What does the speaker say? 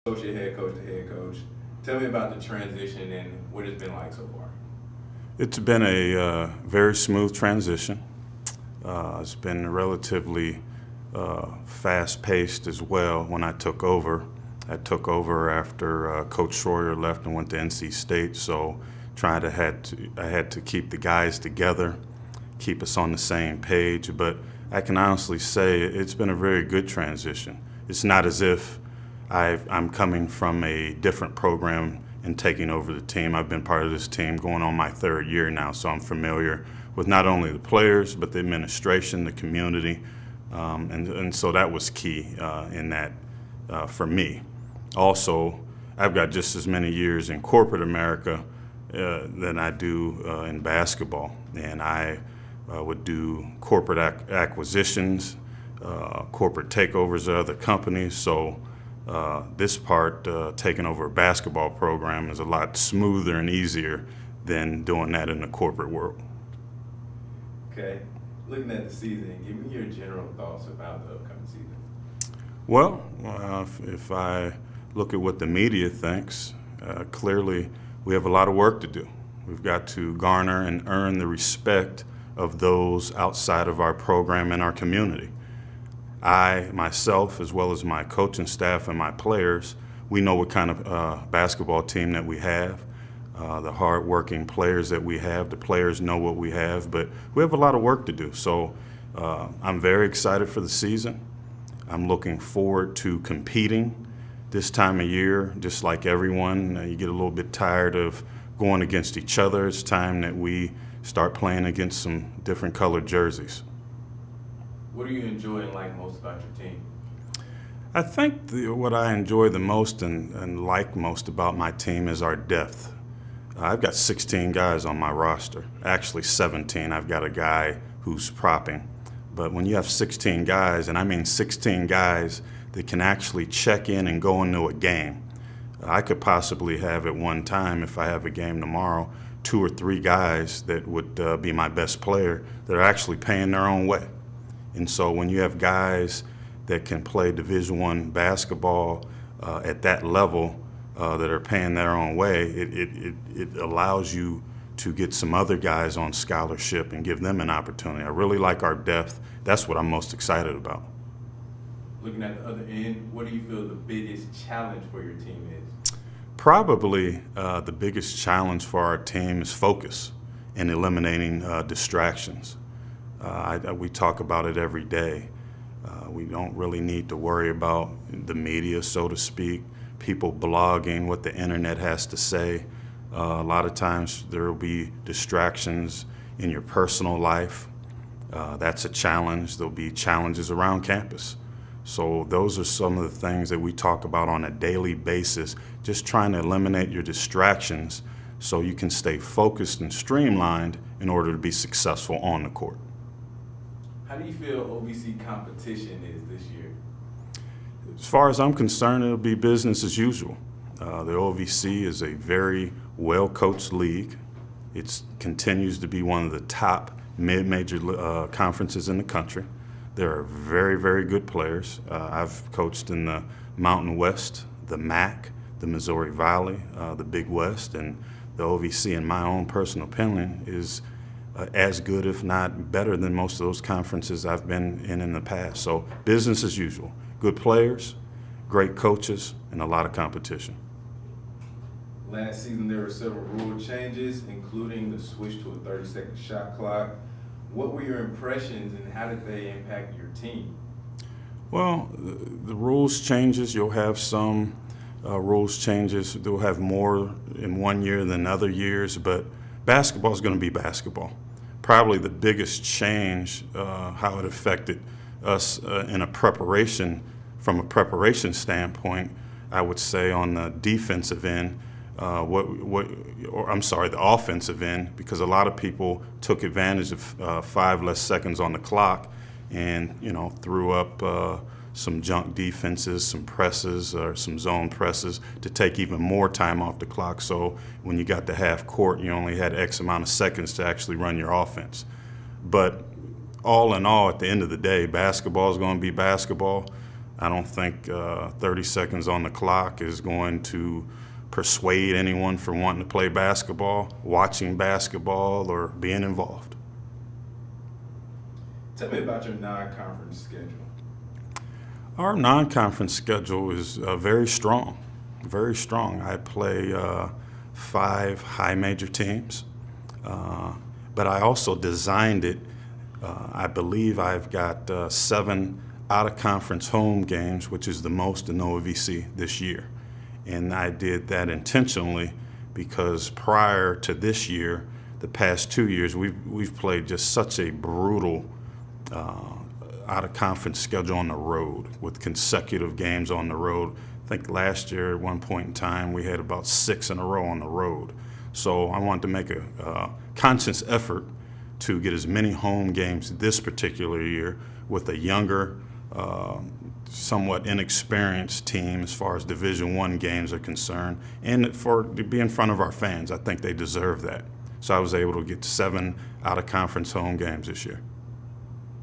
Coach, your head coach, the head coach. Tell me about the transition and what it's been like so far. It's been a very smooth transition. It's been relatively fast-paced as well when I took over. I took over after Coach Schroyer left and went to NC State, so I had to keep the guys together, keep us on the same page. But I can honestly say it's been a very good transition. It's not as if I'm coming from a different program and taking over the team. I've been part of this team going on my third year now, so I'm familiar with not only the players but the administration, the community, and so that was key in that for me. Also, I've got just as many years in corporate America than I do in basketball, and I would do corporate acquisitions, corporate takeovers of other companies. So this part, taking over a basketball program, is a lot smoother and easier than doing that in the corporate world. Okay, looking at the season, give me your general thoughts about the upcoming season. Well, if I look at what the media thinks, clearly we have a lot of work to do. We've got to garner and earn the respect of those outside of our program and our community. I, myself, as well as my coaching staff and my players, we know what kind of basketball team that we have, the hard-working players that we have. The players know what we have, but we have a lot of work to do. So I'm very excited for the season. I'm looking forward to competing this time of year. Just like everyone, you get a little bit tired of going against each other. It's time that we start playing against some different colored jerseys. What do you enjoy and like most about your team? I think what I enjoy the most and like most about my team is our depth. I've got 16 guys on my roster. Actually 17. I've got a guy who's propping. But when you have 16 guys, and I mean 16 guys that can actually check in and go into a game, I could possibly have at one time, if I have a game tomorrow, 2 or 3 guys that would be my best player that are actually paying their own way. And so when you have guys that can play Division I basketball at that level that are paying their own way, it allows you to get some other guys on scholarship and give them an opportunity. I really like our depth. That's what I'm most excited about. Looking at the other end, what do you feel the biggest challenge for your team is? Probably the biggest challenge for our team is focus and eliminating distractions. We talk about it every day. We don't really need to worry about the media, so to speak, people blogging, what the internet has to say. A lot of times there will be distractions in your personal life. That's a challenge. There'll be challenges around campus. So those are some of the things that we talk about on a daily basis, just trying to eliminate your distractions so you can stay focused and streamlined in order to be successful on the court. How do you feel OVC competition is this year? As far as I'm concerned, it'll be business as usual. The OVC is a very well-coached league. It continues to be one of the top mid-major conferences in the country. There are very, very good players. I've coached in the Mountain West, the MAC, the Missouri Valley, the Big West, and the OVC, in my own personal opinion, is as good, if not better, than most of those conferences I've been in the past. So business as usual. Good players, great coaches, and a lot of competition. Last season there were several rule changes, including the switch to a 30-second shot clock. What were your impressions and how did they impact your team? Well, the rules changes, you'll have some rules changes. They'll have more in one year than other years, but basketball is going to be basketball. Probably the biggest change, how it affected us from a preparation standpoint, I would say on the defensive end, the offensive end, because a lot of people took advantage of 5 less seconds on the clock and, threw up some junk defenses, some presses or some zone presses to take even more time off the clock. So when you got to half court, you only had X amount of seconds to actually run your offense. But all in all, at the end of the day, basketball is going to be basketball. I don't think 30 seconds on the clock is going to persuade anyone from wanting to play basketball, watching basketball, or being involved. Tell me about your non-conference schedule. Our non-conference schedule is very strong, very strong. I play 5 high major teams, but I also designed it. I believe I've got 7 out-of-conference home games, which is the most in the OVC this year. And I did that intentionally because prior to this year, the past 2 years, we've played just such a brutal out-of-conference schedule on the road with consecutive games on the road. I think last year at one point in time we had about 6 in a row on the road. So I wanted to make a conscious effort to get as many home games this particular year with a younger, somewhat inexperienced team as far as Division I games are concerned, and to be in front of our fans. I think they deserve that. So I was able to get 7 out-of-conference home games this year.